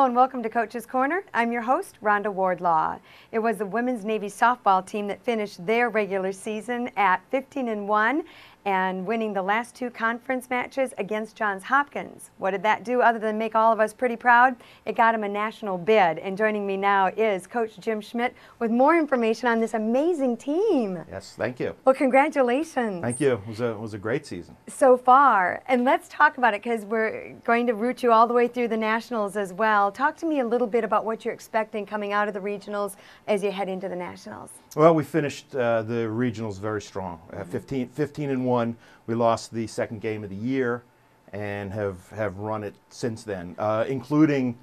Hello and welcome to Coach's Corner. I'm your host, Rhonda Wardlaw. It was the women's Navy softball team that finished their regular season at 15-1 and winning the last two conference matches against Johns Hopkins. What did that do other than make all of us pretty proud? It got them a national bid. And joining me now is Coach Jim Schmidt with more information on this amazing team. Yes, thank you. Well, congratulations. Thank you. It was a great season. So far. And let's talk about it because we're going to root you all the way through the nationals as well. Talk to me a little bit about what you're expecting coming out of the regionals as you head into the nationals. Well, we finished the regionals very strong. 15-1. We lost the second game of the year and have run it since then, including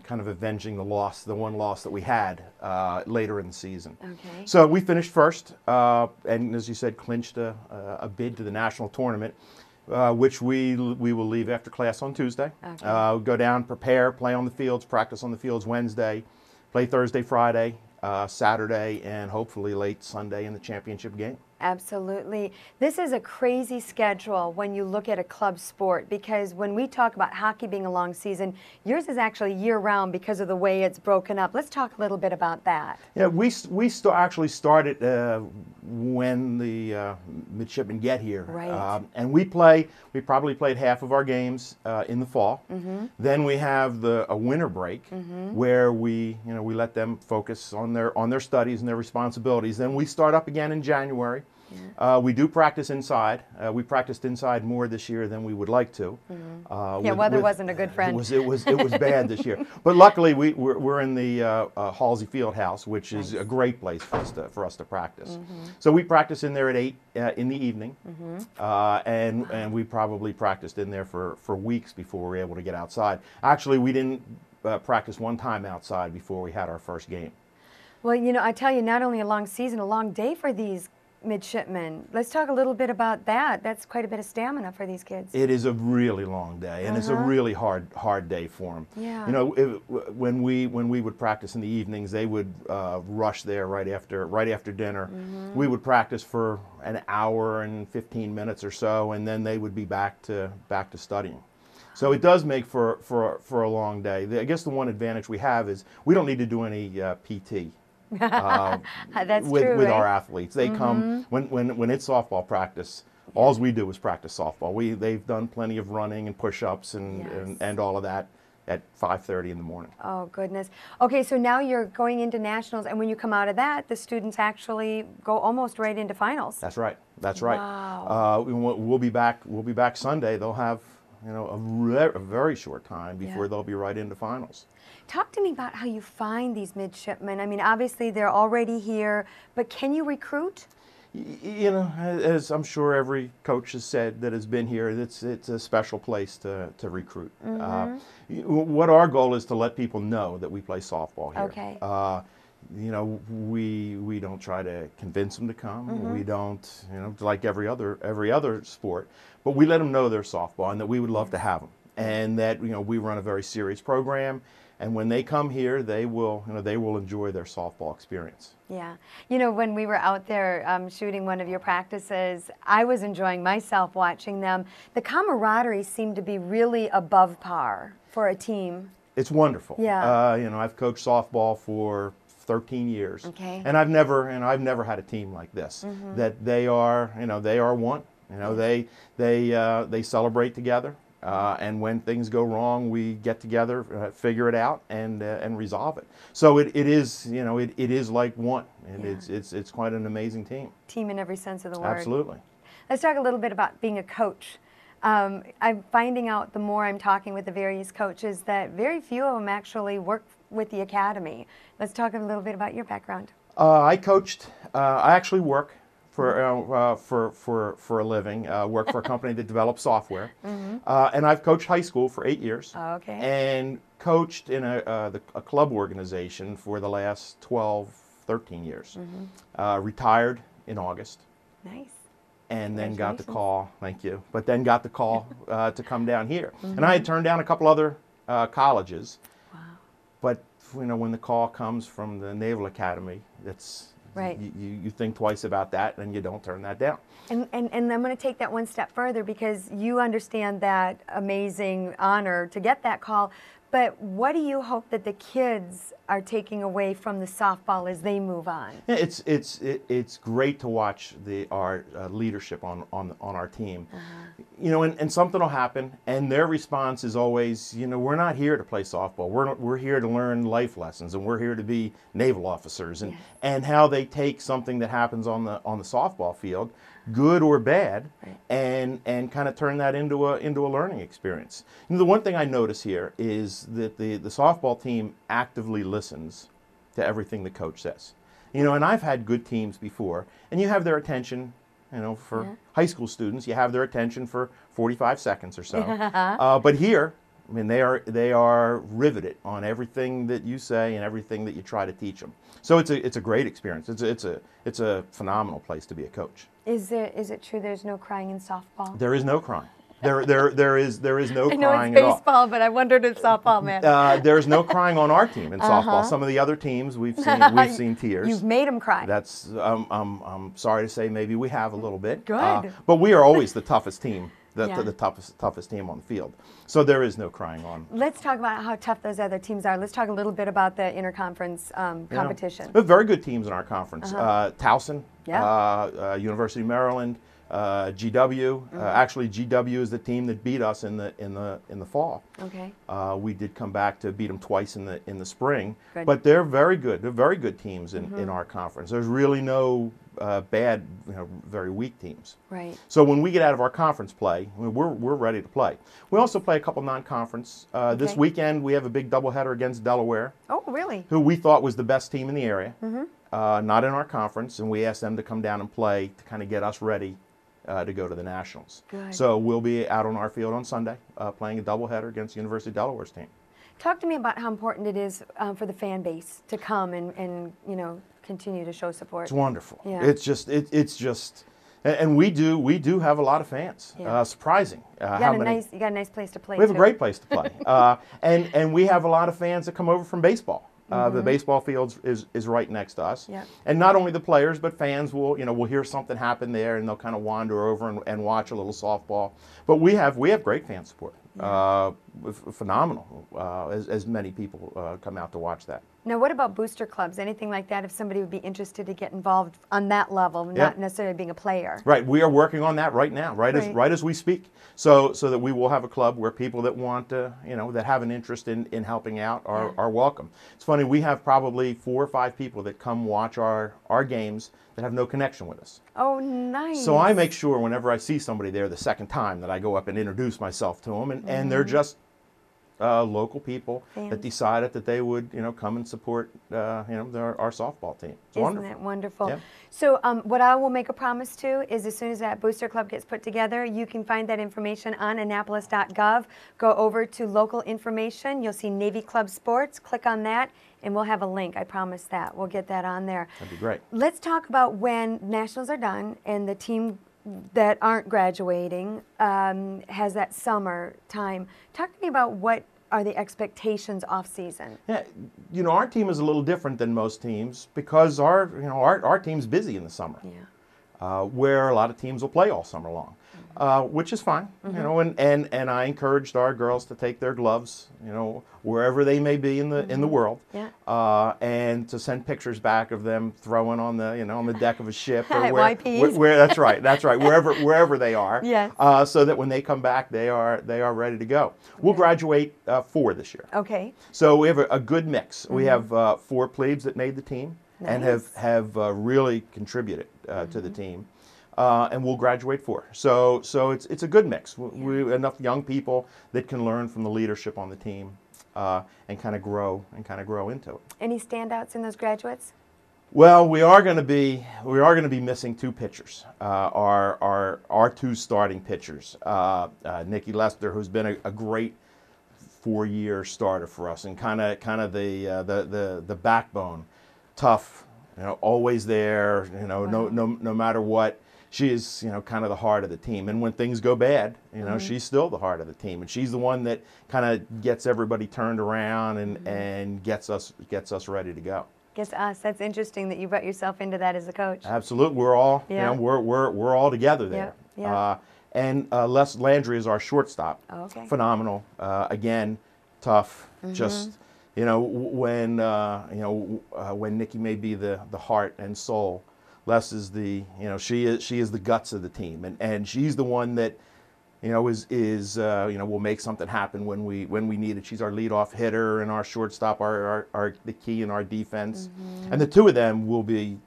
kind of avenging the one loss that we had later in the season. Okay. So we finished first and, as you said, clinched a bid to the national tournament, which we will leave after class on Tuesday. Okay. Go down, prepare, play on the fields, practice on the fields Wednesday, play Thursday, Friday, Saturday, and hopefully late Sunday in the championship game. Absolutely. This is a crazy schedule when you look at a club sport, because when we talk about hockey being a long season, yours is actually year-round because of the way it's broken up. Let's talk a little bit about that. Yeah, we actually started when the midshipmen get here. Right. And we probably played half of our games in the fall. Mm-hmm. Then we have a winter break, mm-hmm. where we let them focus on their studies and their responsibilities. Then we start up again in January. Yeah. We do practice inside. We practiced inside more this year than we would like to. Mm-hmm. Weather wasn't a good friend. It was bad this year. But luckily, we're in the Halsey Field House, which is a great place for us to practice. Mm-hmm. So we practice in there at 8 in the evening, mm-hmm. And we probably practiced in there for weeks before we were able to get outside. Actually, we didn't practice one time outside before we had our first game. Well, I tell you, not only a long season, a long day for these midshipmen. Let's talk a little bit about that. That's quite a bit of stamina for these kids. It is a really long day, and it's a really hard day for them. Yeah. When we would practice in the evenings, they would rush there right after dinner. Mm-hmm. We would practice for an hour and 15 minutes or so, and then they would be back to studying. So it does make for a long day. I guess the one advantage we have is we don't need to do any PT. That's with true, right? Our athletes. They mm-hmm. come when it's softball practice. Yeah. All we do is practice softball. They've done plenty of running and push-ups and all of that at 5:30 in the morning. Oh goodness. Okay, so now you're going into nationals, and when you come out of that, the students actually go almost right into finals. That's right. That's right. Wow. We'll be back Sunday. They'll have a very short time before they'll be right into finals. Talk to me about how you find these midshipmen. I mean, obviously they're already here, but can you recruit? As I'm sure every coach has said that has been here, it's a special place to recruit. Mm-hmm. What our goal is to let people know that we play softball here. Okay. We don't try to convince them to come. Mm-hmm. We don't, like every other sport, but we let them know they're softball and that we would love to have them, and that we run a very serious program. And when they come here, they will enjoy their softball experience. Yeah. When we were out there shooting one of your practices, I was enjoying myself watching them. The camaraderie seemed to be really above par for a team. It's wonderful. Yeah. I've coached softball for 13 years. Okay. And I've never had a team like this. Mm-hmm. That they are one. They celebrate together. And when things go wrong, we get together, figure it out, and resolve it. So it is like one, and it's quite an amazing team. Team in every sense of the word. Absolutely. Let's talk a little bit about being a coach. I'm finding out the more I'm talking with the various coaches that very few of them actually work with the academy. Let's talk a little bit about your background. I actually work for a living. Work for a company that develops software, mm-hmm. And I've coached high school for 8 years. Oh, okay. And coached in a club organization for the last 12, 13 years. Mm-hmm. Retired in August. Nice. And then got the call. Thank you. But then got the call to come down here, mm-hmm. and I had turned down a couple other colleges. Wow. But when the call comes from the Naval Academy, it's right. You think twice about that, and you don't turn that down. And I'm going to take that one step further, because you understand that amazing honor to get that call. But what do you hope that the kids are taking away from the softball as they move on? Yeah, it's great to watch our leadership on our team. You know, and something will happen, and their response is always, you know, we're not here to play softball. We're here to learn life lessons, and we're here to be naval officers. And and how they take something that happens on the softball field, good or bad, and kind of turn that into a learning experience. You know, the one thing I notice here is that the softball team actively listens to everything the coach says. You know, and I've had good teams before, and you have their attention. You know, for high school students, you have their attention for 45 seconds or so. But here, I mean, they are riveted on everything that you say and everything that you try to teach them. So it's a great experience. It's a phenomenal place to be a coach. Is it true there's no crying in softball? There is no crying. There is no I know crying it's at all. baseball, but I wondered if softball meant. There's no crying on our team in softball. Some of the other teams we've seen tears. You've made them cry. That's I'm sorry to say, maybe we have a little bit. Good. But we are always the toughest team. The toughest team on the field. So there is no crying on. Let's talk about how tough those other teams are. Let's talk a little bit about the interconference competition. We have very good teams in our conference. Towson, University of Maryland, GW. Actually, GW is the team that beat us in the fall. Okay. We did come back to beat them twice in the spring. Good. But they're very good. They're very good teams in our conference. There's really no bad, very weak teams. Right. So when we get out of our conference play, we're ready to play. We also play a couple non-conference. This weekend we have a big doubleheader against Delaware. Oh, really? Who we thought was the best team in the area. Not in our conference, and we asked them to come down and play to kind of get us ready to go to the Nationals. Good. So we'll be out on our field on Sunday playing a doubleheader against University of Delaware's team. Talk to me about how important it is for the fan base to come and continue to show support. It's wonderful. Yeah. It's just and we do have a lot of fans. Yeah. Surprising. You got a nice place to play. We have a great place to play. And we have a lot of fans that come over from baseball. The baseball field is right next to us. Yep. And not only the players, but fans will hear something happen there, and they'll kind of wander over and watch a little softball. But we have great fan support. Phenomenal, as many people come out to watch that. Now, what about booster clubs? Anything like that? If somebody would be interested to get involved on that level, not necessarily being a player. Right. We are working on that right now, right as we speak. So that we will have a club where people that want to, that have an interest in helping out are welcome. It's funny. We have probably 4 or 5 people that come watch our games that have no connection with us. Oh, nice. So I make sure whenever I see somebody there the second time that I go up and introduce myself to them, and they're just local people that decided that they would, come and support, our softball team. It's wonderful. Isn't that wonderful? Yeah. So what I will make a promise to is as soon as that booster club gets put together, you can find that information on Annapolis.gov. Go over to local information. You'll see Navy Club Sports. Click on that, and we'll have a link. I promise that. We'll get that on there. That'd be great. Let's talk about when Nationals are done and the team that aren't graduating has that summer time. Talk to me about what are the expectations off season. Yeah, our team is a little different than most teams because our team's busy in the summer. Yeah. Where a lot of teams will play all summer long, which is fine. And I encouraged our girls to take their gloves, wherever they may be in the world, and to send pictures back of them throwing on the deck of a ship or where that's right, wherever they are. Yes. So that when they come back, they are ready to go. We'll graduate 4 this year. Okay. So we have a good mix. We have 4 plebes that made the team. Nice. And have really contributed to the team, and we'll graduate 4. So it's a good mix. We enough young people that can learn from the leadership on the team, and kind of grow into it. Any standouts in those graduates? Well, we are going to be missing 2 pitchers. Our 2 starting pitchers, Nikki Lester, who's been a great 4-year starter for us, and kind of the backbone. Tough, always there, no matter what. She is, kind of the heart of the team. And when things go bad, she's still the heart of the team. And she's the one that kind of gets everybody turned around and gets us ready to go. Gets us. That's interesting that you brought yourself into that as a coach. Absolutely. We're all, we're all together there. And Les Landry is our shortstop. Oh, okay. Phenomenal. Again, tough. Just, you know, when Nikki may be the heart and soul, Les is the, you know, she is the guts of the team, and she's the one that, you know, you know, will make something happen when we need it. She's our leadoff hitter and our shortstop, the key in our defense, and the two of them will be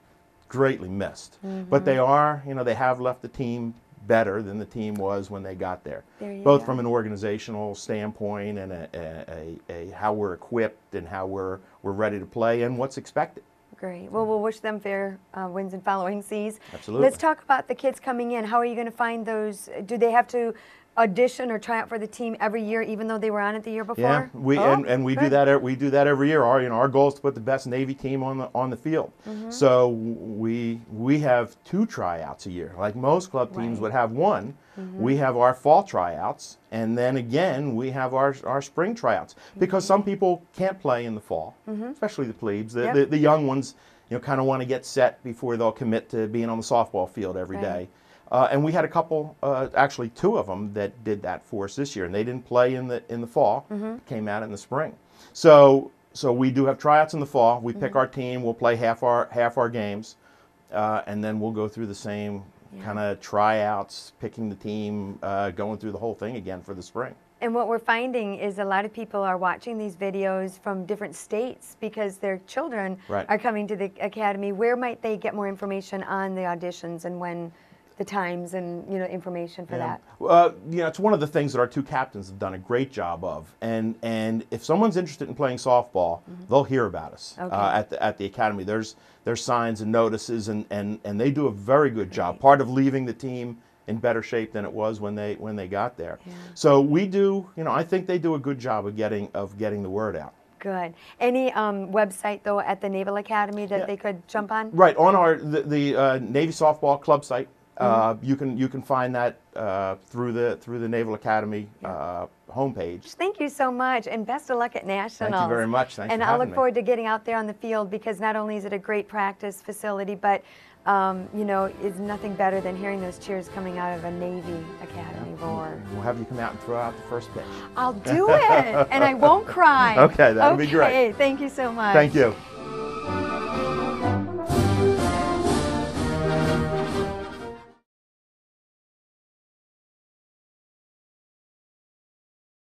greatly missed. But they are, you know, they have left the team better than the team was when they got there. Both from an organizational standpoint and a how we're equipped and how we're ready to play and what's expected. Great. Well, we'll wish them fair wins in following seasons. Absolutely. Let's talk about the kids coming in. How are you going to find those? Do they have to audition or try out for the team every year, even though they were on it the year before? Yeah, we do that. We do that every year. Our goal is to put the best Navy team on the field. So we have 2 tryouts a year. Like most club teams would have 1. We have our fall tryouts, and then again we have our spring tryouts, because some people can't play in the fall, especially the plebes. The young ones, you know, kind of want to get set before they'll commit to being on the softball field every day. And we had a couple, actually 2 of them that did that for us this year, and they didn't play in the fall. Came out in the spring. So we do have tryouts in the fall. We pick our team. We'll play half our games, and then we'll go through the same kind of tryouts, picking the team, going through the whole thing again for the spring. And what we're finding is a lot of people are watching these videos from different states because their children are coming to the academy. Where might they get more information on the auditions and when? The times and, you know, information for that. You know, it's one of the things that our 2 captains have done a great job of. And if someone's interested in playing softball, they'll hear about us at the academy. There's signs and notices, and they do a very good job. Part of leaving the team in better shape than it was when they got there. So we do. You know, I think they do a good job of getting the word out. Good. Any website though at the Naval Academy that they could jump on? Right, on the Navy Softball Club site. You can find that through the Naval Academy homepage. Thank you so much, and best of luck at Nationals. Thank you very much. Thanks and for I'll having look forward to getting out there on the field, because not only is it a great practice facility, but you know, it's nothing better than hearing those cheers coming out of a Navy Academy roar. We'll have you come out and throw out the first pitch. I'll do it, and I won't cry. Okay, that would be great. Okay, thank you so much. Thank you.